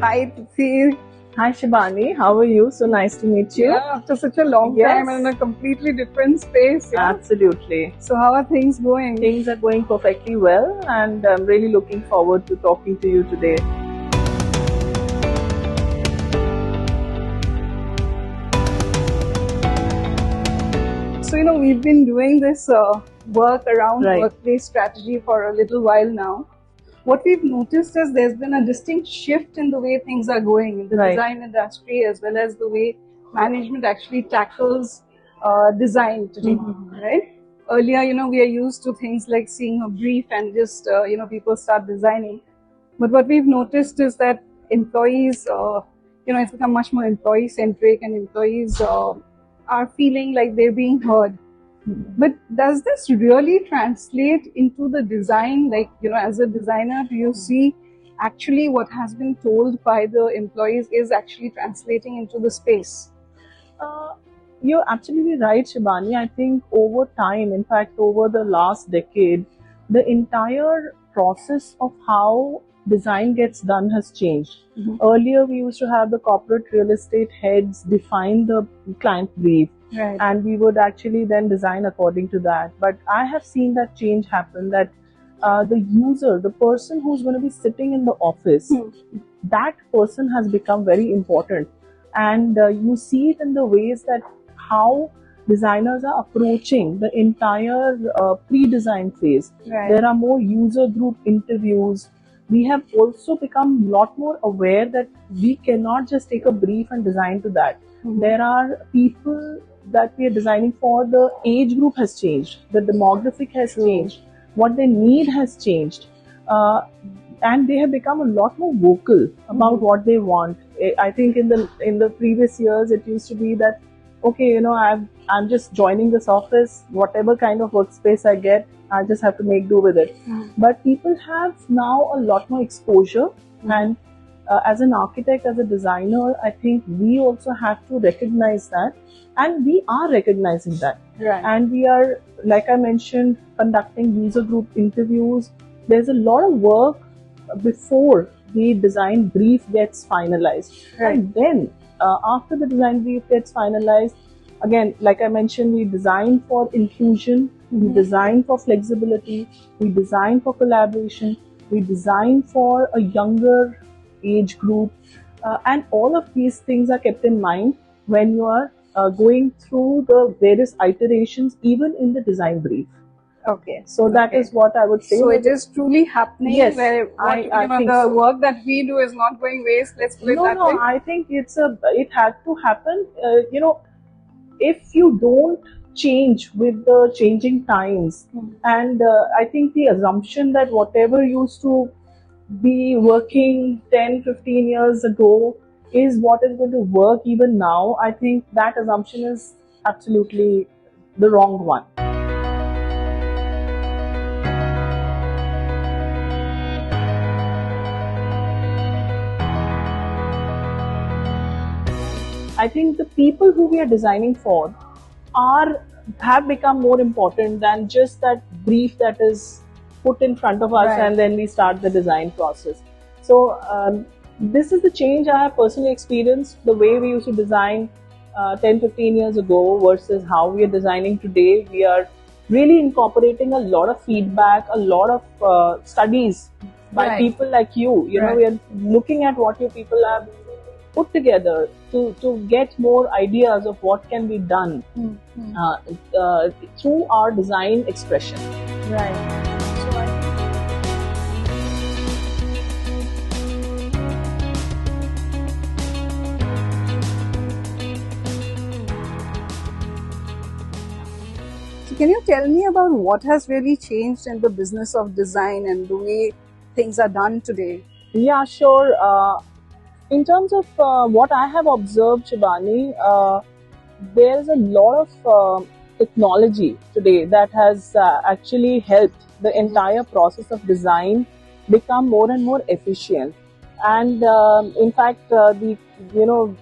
Hi, Tithi. Hi, Sibani. How are you? So nice to meet you. Yeah, after such a long time and in a completely different space. Yeah? Absolutely. So how are things going? Things are going perfectly well, and I'm really looking forward to talking to you today. So, we've been doing this work around workplace strategy for a little while now. What we've noticed is there's been a distinct shift in the way things are going in the design industry, as well as the way management actually tackles design today, right? Earlier, we are used to things like seeing a brief and just, people start designing. But what we've noticed is that employees, it's become much more employee-centric, and employees are feeling like they're being heard. But does this really translate into the design? Like, as a designer, do you see actually what has been told by the employees is actually translating into the space? You're absolutely right, Sibani. I think over time, in fact, over the last decade, the entire process of how design gets done has changed. Earlier, we used to have the corporate real estate heads define the client brief. Right. And we would actually then design according to that. But I have seen that change happen, that the user, the person who's going to be sitting in the office, that person has become very important. And you see it in the ways that how designers are approaching the entire pre-design phase. Right. There are more user group interviews. We have also become a lot more aware that we cannot just take a brief and design to that. There are people that we are designing for. The age group has changed, the demographic has changed, what they need has changed, and they have become a lot more vocal about what they want. I think in the previous years it used to be that, okay, I'm just joining this office, whatever kind of workspace I get, I just have to make do with it. But people have now a lot more exposure, and as an architect, as a designer, I think we also have to recognize that, and we are recognizing that. Right. And we are, like I mentioned, conducting user group interviews. There's a lot of work before the design brief gets finalized. Right. And then after the design brief gets finalized, again, like I mentioned, we design for inclusion, we design for flexibility, we design for collaboration, we design for a younger age group, and all of these things are kept in mind when you are going through the various iterations, even in the design brief. Okay. So that is what I would say. So it is truly happening. Yes, where I think the so. work that we do is not going waste. Let's put it that way. No, I think it had to happen. If you don't change with the changing times, and I think the assumption that whatever used to be working 10-15 years ago is what is going to work even now, I think that assumption is absolutely the wrong one. I think the people who we are designing for have become more important than just that brief that is put in front of us, and then we start the design process. So this is the change I have personally experienced, the way we used to design 10-15 years ago versus how we are designing today. We are really incorporating a lot of feedback, a lot of studies by people like you. We are looking at what you people have put together to get more ideas of what can be done through our design expression. Right. So can you tell me about what has really changed in the business of design and the way things are done today? Yeah, sure. In terms of what I have observed, Sibani, there's a lot of technology today that has actually helped the entire process of design become more and more efficient. And in fact, the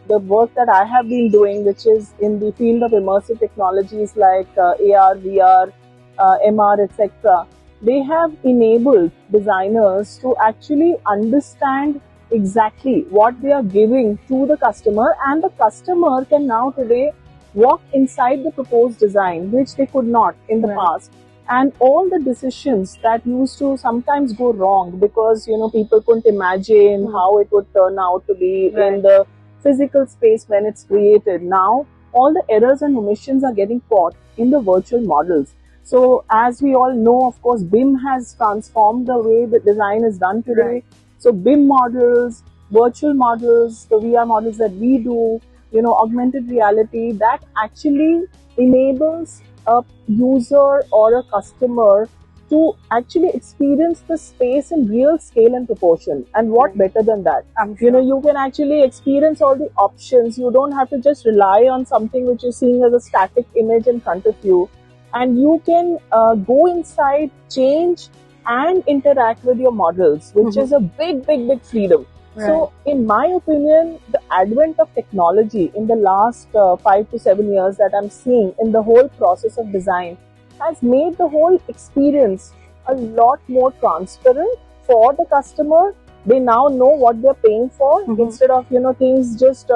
work that I have been doing, which is in the field of immersive technologies like AR, VR, MR, etc., they have enabled designers to actually understand exactly what they are giving to the customer, and the customer can now today walk inside the proposed design, which they could not in the past. And all the decisions that used to sometimes go wrong because people couldn't imagine how it would turn out to be in the physical space when it's created. Now all the errors and omissions are getting caught in the virtual models. So as we all know, of course, BIM has transformed the way the design is done today. So BIM models, virtual models, the VR models that we do, augmented reality, that actually enables a user or a customer to actually experience the space in real scale and proportion. And what better than that? You can actually experience all the options. You don't have to just rely on something which you're seeing as a static image in front of you. And you can go inside, change and interact with your models, which is a big freedom. So in my opinion, the advent of technology in the last 5 to 7 years that I'm seeing in the whole process of design has made the whole experience a lot more transparent for the customer. They now know what they're paying for instead of things just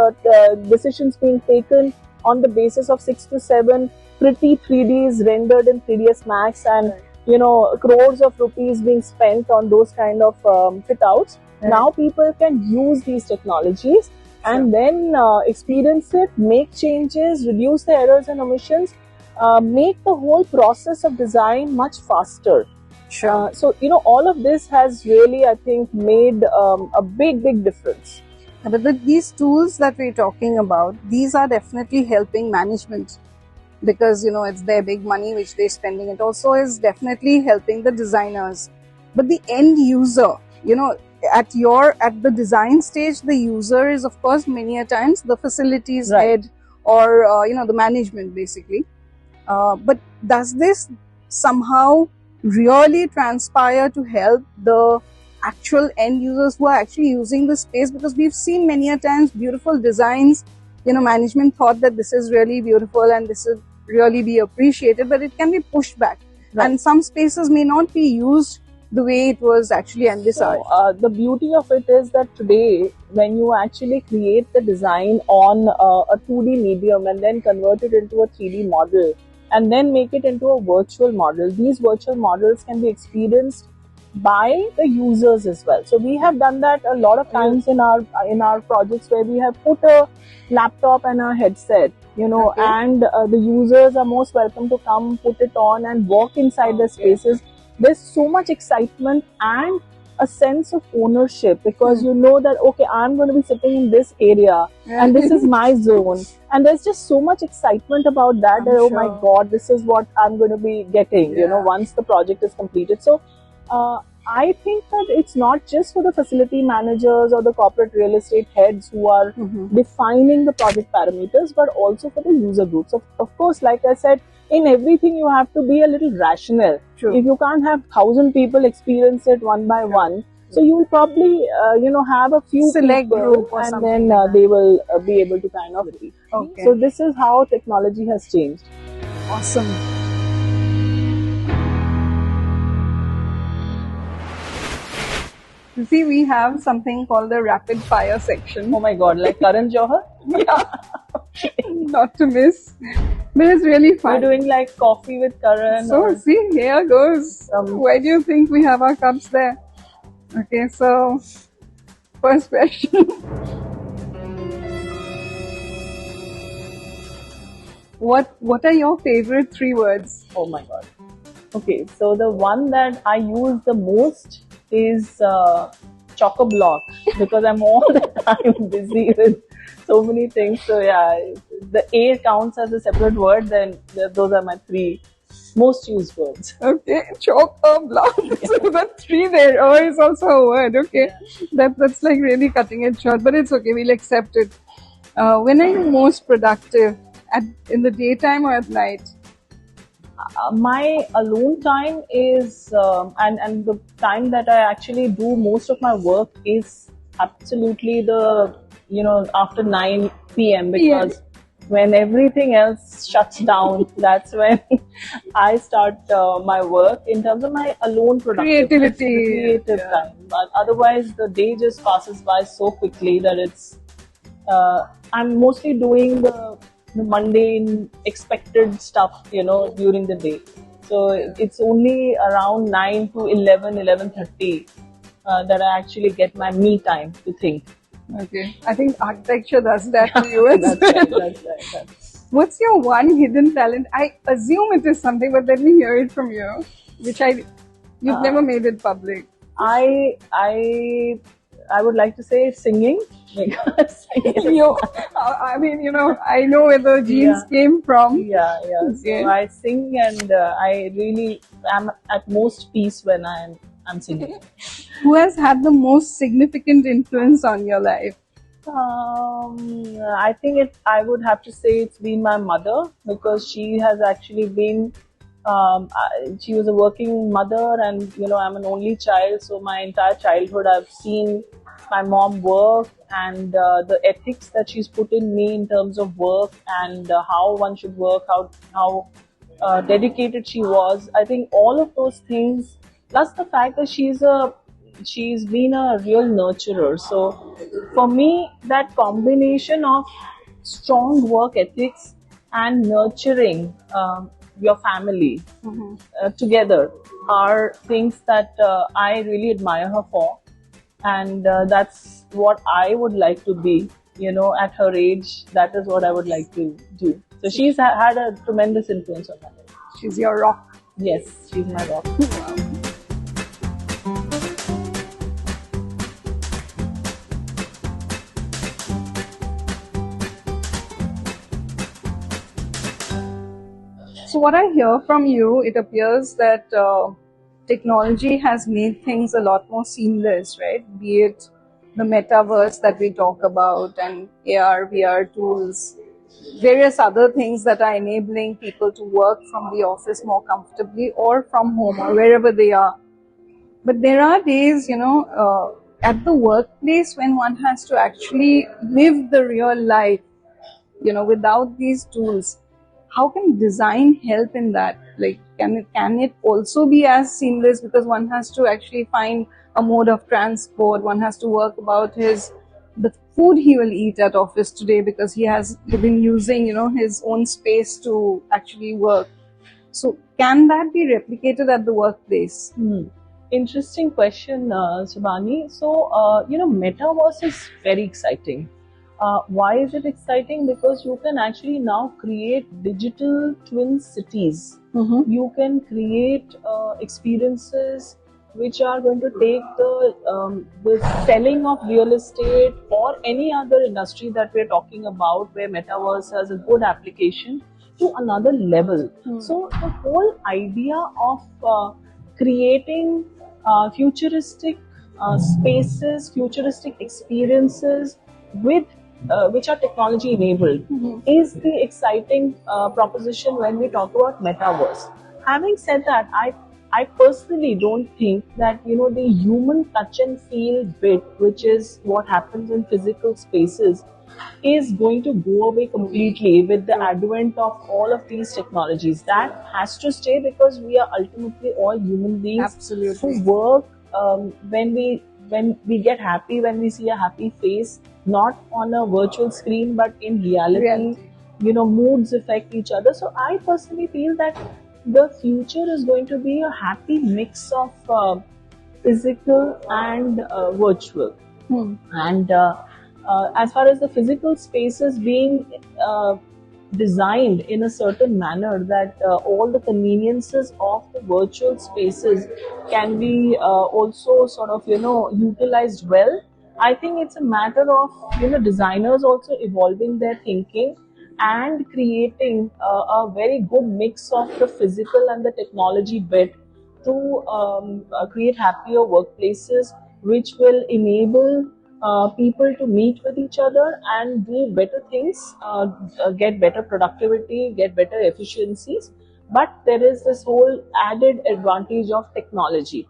decisions being taken on the basis of 6 to 7 pretty 3Ds rendered in 3ds Max and crores of rupees being spent on those kind of fit outs. Now people can use these technologies and then experience it, make changes, reduce the errors and omissions, make the whole process of design much faster. So all of this has really, I think, made a big difference. But these tools that we're talking about, these are definitely helping management because it's their big money which they're spending. It also is definitely helping the designers. But the end user, at the design stage, the user is of course many a times the facilities head or the management basically. But does this somehow really transpire to help the actual end users who are actually using the space? Because we've seen many a times beautiful designs, management thought that this is really beautiful and this will really be appreciated, but it can be pushed back and some spaces may not be used the way it was actually envisaged. So, the beauty of it is that today, when you actually create the design on a 2D medium and then convert it into a 3D model and then make it into a virtual model, these virtual models can be experienced by the users as well. So we have done that a lot of times in our projects where we have put a laptop and a headset, and the users are most welcome to come, put it on and walk inside the spaces. There's so much excitement and a sense of ownership because you know that, okay, I'm going to be sitting in this area and this is my zone. And there's just so much excitement about that. Oh my God, this is what I'm going to be getting, once the project is completed. So I think that it's not just for the facility managers or the corporate real estate heads who are defining the project parameters, but also for the user groups. Of course, like I said, in everything you have to be a little rational. If you can't have 1,000 people experience it one by one, so you will probably have a few select people group or and then they will be able to kind of So this is how technology has changed. Awesome. You see, we have something called the rapid fire section. Oh my God, like Karan Johar? Not to miss. But it's really fun. We're doing like coffee with Karan. So see, here goes. Where do you think we have our cups there? Okay, so first question. What are your favorite 3 words? Oh my God. Okay, so the one that I use the most is chock-a-block because I'm all the time busy with so many things. So yeah, the A counts as a separate word, then those are my 3 most used words. Okay, chock-a-block. So the 3 there. Oh, is also a word. Okay, that's like really cutting it short, but it's okay. We'll accept it. When are you most productive? In the daytime or at night? My alone time is and the time that I actually do most of my work is absolutely the after 9 p.m. because when everything else shuts down, that's when I start my work in terms of my alone productiveness, Creativity, the creative time. But otherwise, the day just passes by so quickly that I'm mostly doing the mundane, expected stuff, during the day. So it's only around 9 to 11:30 that I actually get my me time to think. Okay, I think architecture does that to you as That's well. right, that's right. What's your one hidden talent? I assume it is something, but let me hear it from you, which you've never made it public. I would like to say singing, because I mean, I know where the genes came from. Yeah. Okay. So I sing, and I really am at most peace when I'm singing. Who has had the most significant influence on your life? I think I would have to say it's been my mother, because she has actually been. She was a working mother, and I'm an only child, so my entire childhood I've seen my mom work, and the ethics that she's put in me in terms of work, and how one should work, how dedicated she was. I think all of those things, plus the fact that she's been a real nurturer. So for me, that combination of strong work ethics and nurturing your family together are things that I really admire her for, and that's what I would like to be. At her age, that is what I would like to do. So she's had a tremendous influence on my life. She's your rock. Yes, she's my rock. So what I hear from you, it appears that technology has made things a lot more seamless, right? Be it the metaverse that we talk about, and AR, VR tools, various other things that are enabling people to work from the office more comfortably, or from home, or wherever they are. But there are days, at the workplace, when one has to actually live the real life, without these tools. How can design help in that? Like, can it also be as seamless, because one has to actually find a mode of transport, one has to work about the food he will eat at office today, because he has been using his own space to actually work. So can that be replicated at the workplace? Interesting question, Sibani. So metaverse is very exciting. Why is it exciting? Because you can actually now create digital twin cities. You can create experiences which are going to take the selling of real estate or any other industry that we're talking about, where metaverse has a good application, to another level. So the whole idea of creating futuristic spaces, futuristic experiences with which are technology enabled, is the exciting proposition when we talk about metaverse. Having said that, I personally don't think that the human touch and feel bit, which is what happens in physical spaces, is going to go away completely with the advent of all of these technologies. That has to stay, because we are ultimately all human beings. Absolutely. Who work when we get happy, when we see a happy face, not on a virtual screen but in reality. Moods affect each other. So I personally feel that the future is going to be a happy mix of physical and virtual. And as far as the physical spaces being designed in a certain manner that all the conveniences of the virtual spaces can be also sort of utilized well, I think it's a matter of designers also evolving their thinking and creating a very good mix of the physical and the technology bit to create happier workplaces, which will enable people to meet with each other and do better things, get better productivity, get better efficiencies. But there is this whole added advantage of technology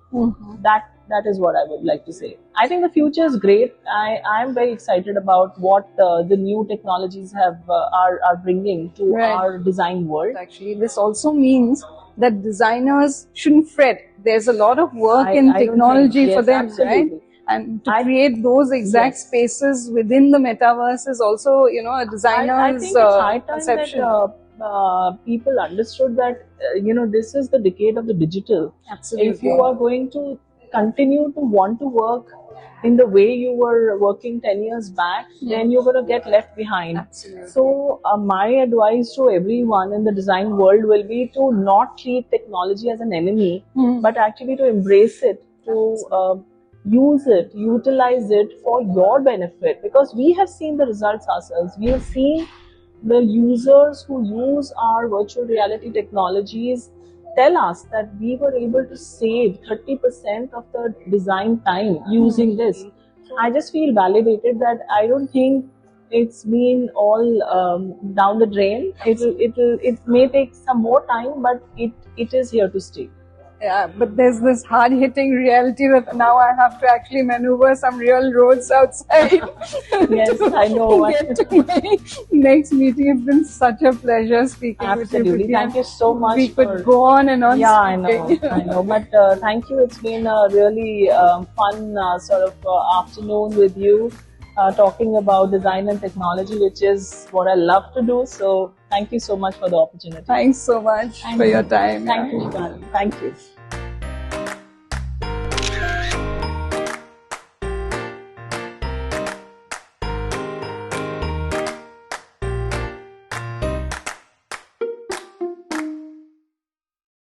That is what I would like to say. I think the future is great. I am very excited about what the new technologies are bringing to our design world. Actually, this also means that designers shouldn't fret. There's a lot of work in technology for them, right? And to create those exact spaces within the metaverse is also, you know, a designer's I think it's high time perception. That people understood that, you know, this is the decade of the digital. Absolutely. If you are going to continue to want to work in the way you were working 10 years back, then you're going to get left behind. Absolutely. So my advice to everyone in the design world will be to not treat technology as an enemy, but actually to embrace it, to use it, utilize it for your benefit, because we have seen the results ourselves. We have seen the users who use our virtual reality technologies tell us that we were able to save 30% of the design time using this. I just feel validated that I don't think it's been all down the drain. It may take some more time, but it is here to stay. Yeah, but there's this hard-hitting reality that now I have to actually maneuver some real roads outside. Yes, I know. Get to my next meeting. It's been such a pleasure speaking with you. Absolutely. Thank you so much. We could go on and on. Yeah, I know. But thank you. It's been a really fun sort of afternoon with you, talking about design and technology, which is what I love to do. So thank you so much for the opportunity. Thanks so much for your time. Thank you, Sibani. Thank you.